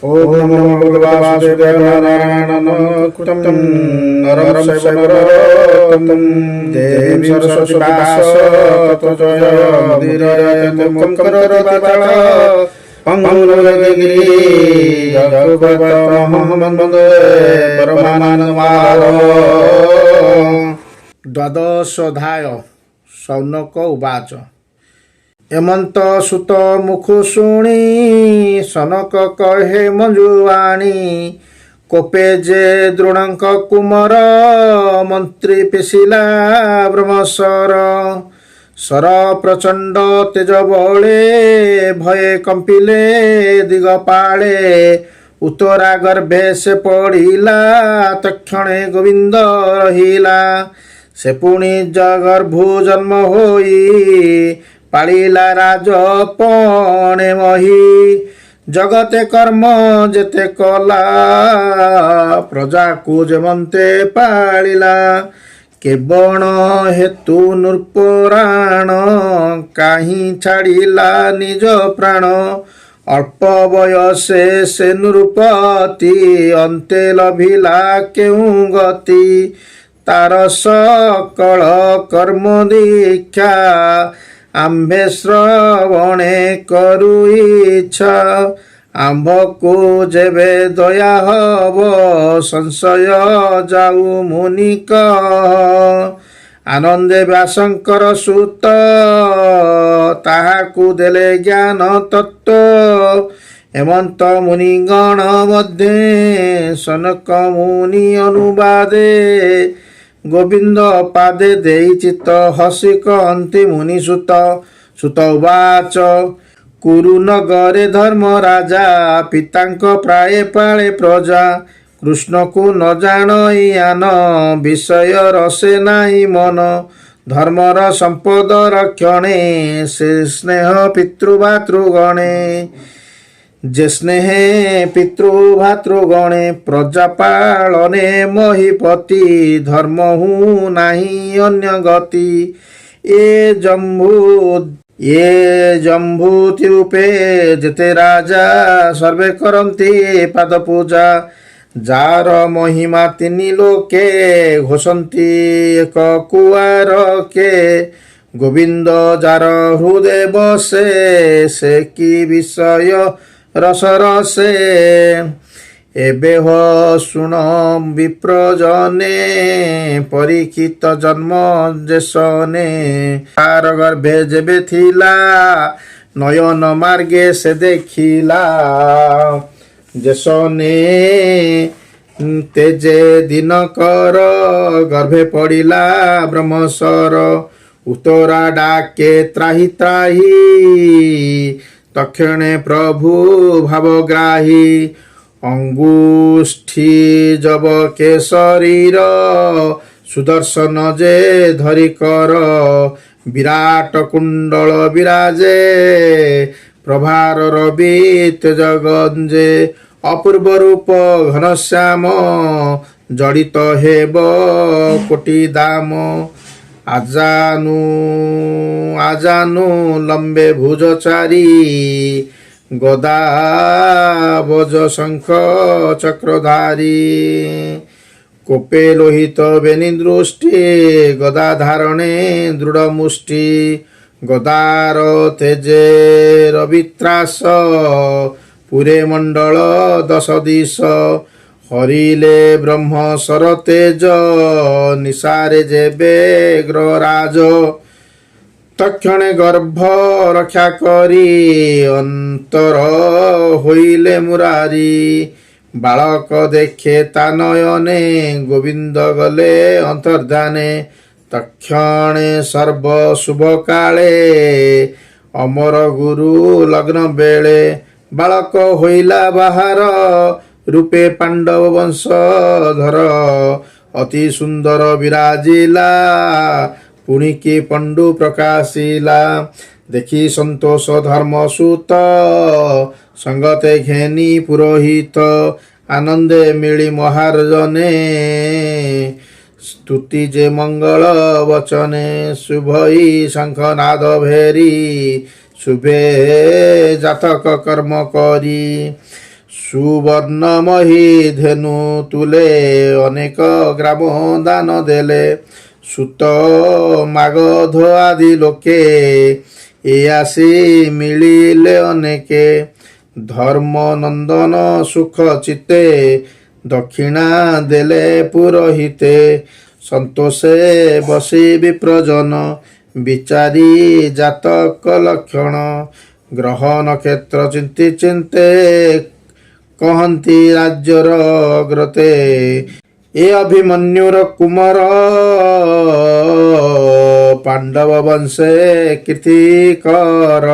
ओम नमो भगवते वासुदेवाय नारायण नमोऽस्तुतं नरं चैव नरोत्तमं देवीं सरस्वतीं व्यास ततो जयमुदीरयते मुखं करोति वाचालं पंगुलंघयते गिरिं वन्दे परमानन्दमाधवं। द्वादशोऽध्याय शौनक उवाच। एमंत सुत मुखु शुणी सनक कहे मंजुवाणी कोपे जे द्रोणक कुमर मंत्री पेशिला ब्रह्मसर सर प्रचंड तेज बळे भये कंपिले दिगपाळे उत्तरा गर्भे से पड़िला तक्षणे गोविंद रहिला से पुणी जगर्भु जन्म होई पाଳିला राजपणे मही जगते कर्म जेते कला प्रजा को जेमंते पाଳିला केवण हेतु नृपुराण काहीं छाड़िला निज प्राण अल्प बयसे से नृपति अंते लभिला केउं गति तार सकल कर्म दीक्षा आम्भे श्रवणे करू इच्छा आम्भ को जेबे दया हब संशय जाऊ मुनि आनंदे व्यासंकर सुत ताहाकु देले ज्ञान तत्व हेमंत मुनिगण मध्ये सनक मुनि अनुवादे गोविंद पादे देई चित्त हसी कहन्ति मुनि सुत सुत उवाच कुरु नगरे धर्म राजा पितांक प्राये पाळे प्रजा कृष्ण को न जाणइयान विषय रसे नाही मन धर्मर संपद रक्षणे से स्नेह पितृभातृगणे जे स्नेहे पितृभातृगणे प्रजा पालने महीपति धर्म हूँ नाही अन्य गति ये जम्भूति रूपे जेते राजा सर्वे करन्ति पाद पूजा जार महिमा तिनि लोके घोषन्ति एक कुआर के गोविंद जार हृदय बसे से कि विषय रस रसे एबे हो शुण विप्रजने परीक्षित जन्म जेसने तार गर्भे जेबे थिला नयन मार्गे से देखिला जेसने तेजे दिनकर गर्भे पड़िला ब्रह्मसर उत्तरा डाके त्राही त्राही तक्षणे प्रभु भावग्राही अंगुष्ठी जब के शरीर सुदर्शन जे धरी कर विराट कुंडल विराजे प्रभार रवि तेज गंजे अपूर्व रूप घनश्याम जड़ित हेब कोटि दाम आजानु लंबे भुज चारी गदा बज शंख चक्रधारी कोपे लोहित बेनि दृष्टि गदा धारणे दृढ़ मुष्टि गदार तेजे रवित्रास पुरे मंडल दश दिश हरिले ब्रह्म सर तेज निसारे जेबे ग्रहराज तक्षणे गर्भ रक्षा करी अंतर होइले मुरारी बालक देखे ता नयने गोविंद गले अंतर्धाने तक्षणे सर्व शुभ काले अमर गुरु लग्न बेले बालक होइला बाहार रूपे पांडव वंशधर अति सुंदर विराजिला पुणिकी पंडु प्रकाशिला देखी संतोष धर्म सुत संगते घेनी पुरोहित आनंदे मिली महारजने स्तुति जे मंगल वचने शुभई शंखनाद भेरी शुभे जातक कर्म करी ସୁବର୍ଣ୍ଣମହୀ ଧେନୁ ତୁଲେ ଅନେକ ଗ୍ରାମ ଦାନ ଦେଲେ। ସୁତ ମାଗଧ ଆଦି ଲୋକେ ଏ ଆସି ମିଳିଲେ ଅନେକେ। ଧର୍ମ ନନ୍ଦନ ସୁଖ ଚିତ୍ତେ ଦକ୍ଷିଣା ଦେଲେ ପୁରୋହିତେ। ସନ୍ତୋଷେ ବସି ବିପ୍ରଜନ ବିଚାରି ଜାତକ ଲକ୍ଷଣ। ଗ୍ରହ ନକ୍ଷତ୍ର ଚିନ୍ତି ଚିନ୍ତେ କହନ୍ତି ରାଜ୍ୟର ଅଗ୍ରତେ। ଏ ଅଭିମନ୍ୟୁର କୁମାର ପାଣ୍ଡବ ବଂଶେ କୀର୍ତ୍ତିକର।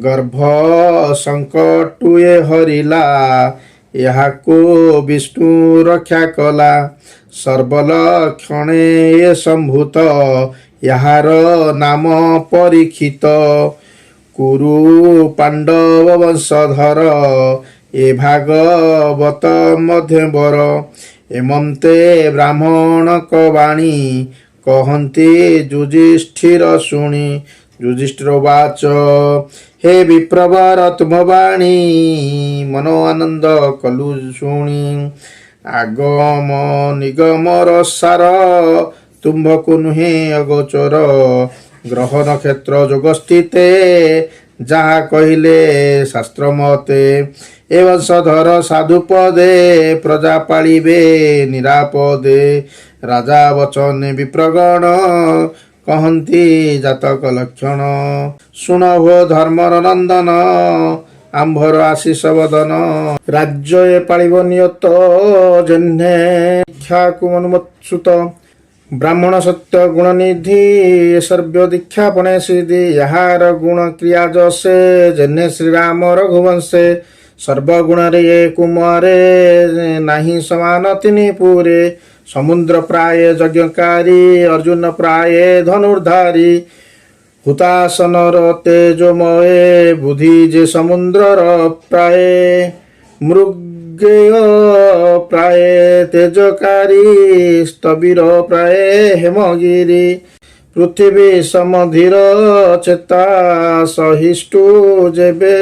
ଗର୍ଭ ସଙ୍କଟୁ ଏ ହରିଲା ଏହାକୁ ବିଷ୍ଣୁ ରକ୍ଷା କଲା। ସର୍ବଲକ୍ଷଣେ ଏ ସମ୍ଭୂତ ଏହାର ନାମ ପରୀକ୍ଷିତ। କୁରୁ ପାଣ୍ଡବ ବଂଶଧର ଏ ଭାଗବତ ମଧ୍ୟବର। ଏମନ୍ତେ ବ୍ରାହ୍ମଣକ ବାଣୀ କହନ୍ତି ଯୁଧିଷ୍ଠିର ଶୁଣି। ଯୁଧିଷ୍ଠିର ବାଚ ହେ ବିପ୍ରବର ତୁମ ବାଣୀ ମନ ଆନନ୍ଦ କଲୁ ଶୁଣି। ଆଗମ ନିଗମର ସାର ତୁମ୍ଭକୁ ନୁହେଁ ଅଗୋଚର। ଗ୍ରହ ନକ୍ଷତ୍ର ଯୋଗସ୍ଥିତେ ଯାହା କହିଲେ ଶାସ୍ତ୍ର ମତେ। ଏ ବଂଶଧର ସାଧୁପଦେ ପ୍ରଜା ପାଳିବେ ନିରାପଦେ। ରାଜା ବଚନେ ବିପ୍ରଗଣ କହନ୍ତି ଜାତକ ଲକ୍ଷଣ। ଶୁଣ ହୋ ଧର୍ମର ନନ୍ଦନ ଆମ୍ଭର ଆଶିଷ ବଦନ। ରାଜ୍ୟ ଏ ପାଳିବ ନିୟତ ଜହ୍ନେ ଦୀକ୍ଷାକୁ ମନୁମତ୍ସୁତ। ବ୍ରାହ୍ମଣ ସତ୍ୟ ଗୁଣ ନିଧି ଏ ସର୍ବ ଦୀକ୍ଷା ପଣେ ସିଦ୍ଧି। ଏହାର ଗୁଣ କ୍ରିୟା ଯଶେ ଜହ୍ନେ ଶ୍ରୀରାମ ରଘୁବଂଶେ। ସର୍ବଗୁଣରେ ଏ କୁମାରେ ନାହିଁ ସମାନ ତିନି ପୁରେ। ସମୁଦ୍ର ପ୍ରାୟ ଯଜ୍ଞକାରୀ ଅର୍ଜୁନ ପ୍ରାୟ ଧନୁର୍ଧାରୀ। ହୁତାସନର ତେଜୋମୟେ ବୁଦ୍ଧି ଯେ ସମୁଦ୍ରର ପ୍ରାୟ। ମୃଗେୟ ପ୍ରାୟ ତେଜକାରୀ ସ୍ଥବିର ପ୍ରାୟ ହେମଗିରି। ପୃଥିବୀ ସମଧୀର ଚେତା ସହିଷ୍ଣୁ ଯେବେ।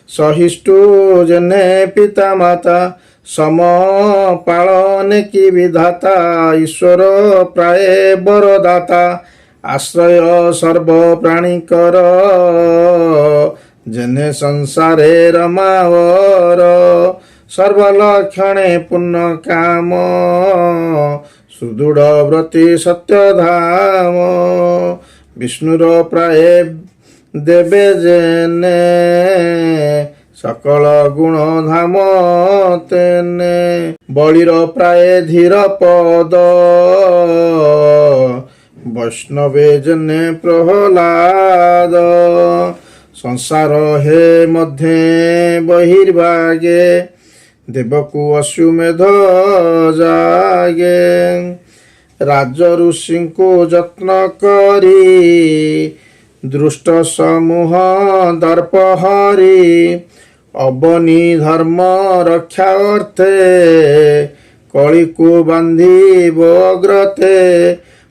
ସହିଷ୍ଣୁ ଜେନେ ପିତା ମାତା ସମ ପାଳନେ କି ବିଧାତା। ଈଶ୍ୱର ପ୍ରାୟ ବରଦାତା ଆଶ୍ରୟ ସର୍ବ ପ୍ରାଣୀଙ୍କର। ଜେନେ ସଂସାରେ ରମାବର। ସର୍ବଲକ୍ଷଣେ ପୂର୍ଣ୍ଣ କାମ ସୁଦୃଢ଼ ବ୍ରତି ସତ୍ୟଧାମ। ବିଷ୍ଣୁର ପ୍ରାୟ ଦେବେ ଜେନେ ସକଳ ଗୁଣ ଧାମ ତେନେ। ବଳିର ପ୍ରାୟ ଧୀର ପଦ ବୈଷ୍ଣବେ ଜନେ ପ୍ରହ୍ଲାଦ। ସଂସାର ହେ ମଧ୍ୟେ ବହିର୍ଭାଗେ ଦେବକୁ ଅଶ୍ୱମେଧ ଜାଗେ। ରାଜ ଋଷିଙ୍କୁ ଯତ୍ନ କରି ଦୃଷ୍ଟ ସମୂହ ଦର୍ପ ହରି। ଅବନି ଧର୍ମ ରକ୍ଷା ଅର୍ଥେ କଳିକୁ ବାନ୍ଧିବ ଅଗ୍ରତେ।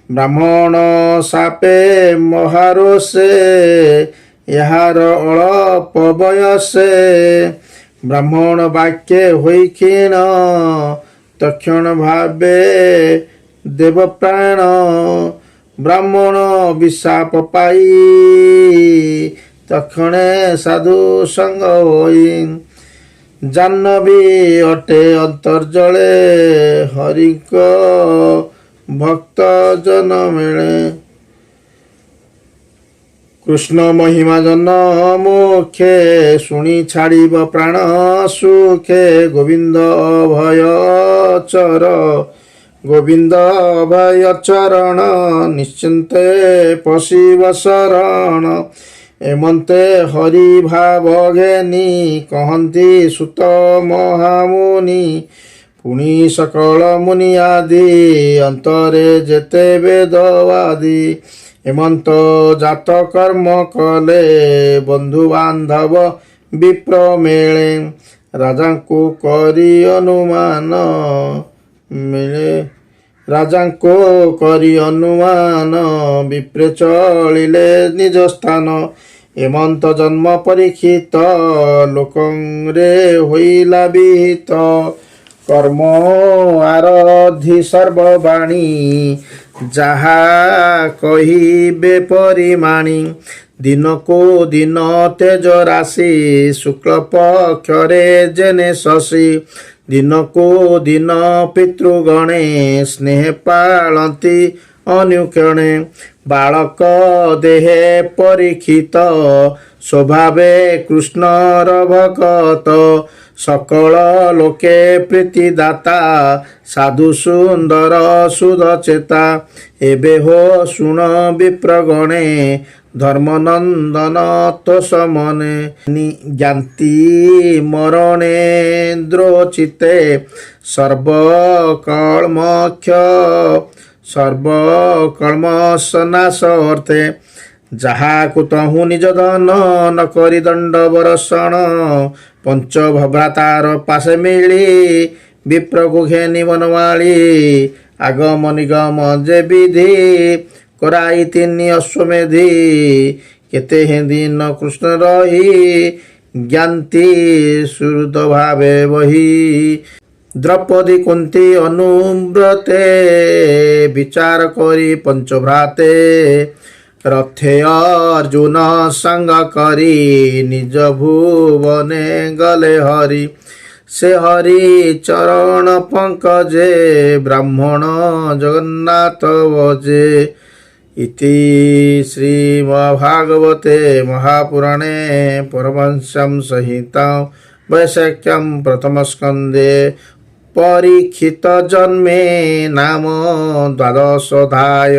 ବ୍ରାହ୍ମଣ ସାପେ ମହାରୋଷେ ଏହାର ଅଳପ ବୟସେ। ବ୍ରାହ୍ମଣ ବାକ୍ୟେ ହୋଇ କ୍ଷୀଣ ତକ୍ଷଣ ଭାବେ ଦେବ ପ୍ରାଣ। ବ୍ରାହ୍ମଣ ବିଶାପ ପାଇ ତକ୍ଷଣେ ସାଧୁ ସଙ୍ଗ ହୋଇ। ଜାହ୍ନବୀ ଅଟେ ଅନ୍ତର୍ଜଳେ ହରିଙ୍କ ଭକ୍ତ ଜନ ମିଳେ। କୃଷ୍ଣ ମହିମା ଜନ ମୁଖେ ଶୁଣି ଛାଡ଼ିବ ପ୍ରାଣ ସୁଖେ। ଗୋବିନ୍ଦ ଅଭୟ ଚର ଗୋବିନ୍ଦ ଅଭୟ ଚରଣ ନିଶ୍ଚିନ୍ତେ ପଶିବ ଶରଣ। ଏମନ୍ତେ ହରି ଭାବ ଘେନି କହନ୍ତି ସୁତ ମହାମୁନି। ପୁଣି ସକଳ ମୁନି ଆଦି ଅନ୍ତରେ ଯେତେ ବେଦବାଦୀ। ଏମନ୍ତ ଜାତ କର୍ମ କଲେ ବନ୍ଧୁ ବାନ୍ଧବ ବିପ୍ର ମେଳେ। ରାଜାଙ୍କୁ କରି ଅନୁମାନ ମିଳେ। ରାଜାଙ୍କୁ କରି ଅନୁମାନ ବିପ୍ରେ ଚଳିଲେ ନିଜ ସ୍ଥାନ। ଏମନ୍ତ ଜନ୍ମ ପରୀକ୍ଷିତ ଲୋକରେ ହୋଇଲା ବିହିତ କର୍ମ ଆରଧି ସର୍ବବାଣୀ ଯାହା କହିବେ ପରିମାଣି ଦିନକୁ ଦିନ ତେଜ ରାଶି ଶୁକ୍ଳ ପକ୍ଷରେ ଯେନେ ଶଶୀ ଦିନକୁ ଦିନ ପିତୃଗଣେ ସ୍ନେହ ପାଳନ୍ତି ଅନୁକ୍ଷଣେ ବାଳକ ଦେହେ ପରୀକ୍ଷିତ ସ୍ୱଭାବେ କୃଷ୍ଣର ଭକତ ସକଳ ଲୋକେ ପ୍ରୀତିଦାତା ସାଧୁ ସୁନ୍ଦର ସୁଧଚେତା ଏବେ ହୋ ଶୁଣ ବିପ୍ରଗଣେ ଧର୍ମନନ୍ଦନ ତୋଷ ମନେ ଜ୍ଞାନ୍ତି ମରଣେନ୍ଦ୍ରୋଚିତେ ସର୍ବକର୍ମସନାଶ ଅର୍ଥେ ଯାହାକୁ ତହୁଁ ନିଜ ଧନ ନ କରି ଦଣ୍ଡ ବରଷଣ ପଞ୍ଚଭ୍ରାତାର ପାଶେ ମିଳି ବିପ୍ରକୁ ଘେନି ବନମାଳି ଆଗମ ନିଗମ ଯେ ବିଧି କରାଇ ତିନି ଅଶ୍ୱମେଧି କେତେ ଦିନ କୃଷ୍ଣ ରହି ଜ୍ଞାନ୍ତି ସୁହୃଦ ଭାବେ ବହି ଦ୍ରୌପଦୀ କୁନ୍ତି ଅନୁବ୍ରତେ ବିଚାର କରି ପଞ୍ଚଭ୍ରାତେ ରଥେ ଅର୍ଜୁନ ସାଙ୍ଗ କରି ନିଜ ଭୁବନେ ଗଲେ ହରି ସେ ହରି ଚରଣ ପଙ୍କଜେ ବ୍ରାହ୍ମଣ ଜଗନ୍ନାଥ ଭଜେ ଇତି ଶ୍ରୀମହାଭାଗବତେ ମହାପୁରାଣେ ପରମହଂସ୍ୟାଂ ସଂହିତାଂ ବୈଶାଖ୍ୟାଂ ପ୍ରଥମସ୍କନ୍ଧେ ପରୀକ୍ଷିତ ଜନ୍ମେ ନାମ ଦ୍ୱାଦଶୋଧ୍ୟାୟ।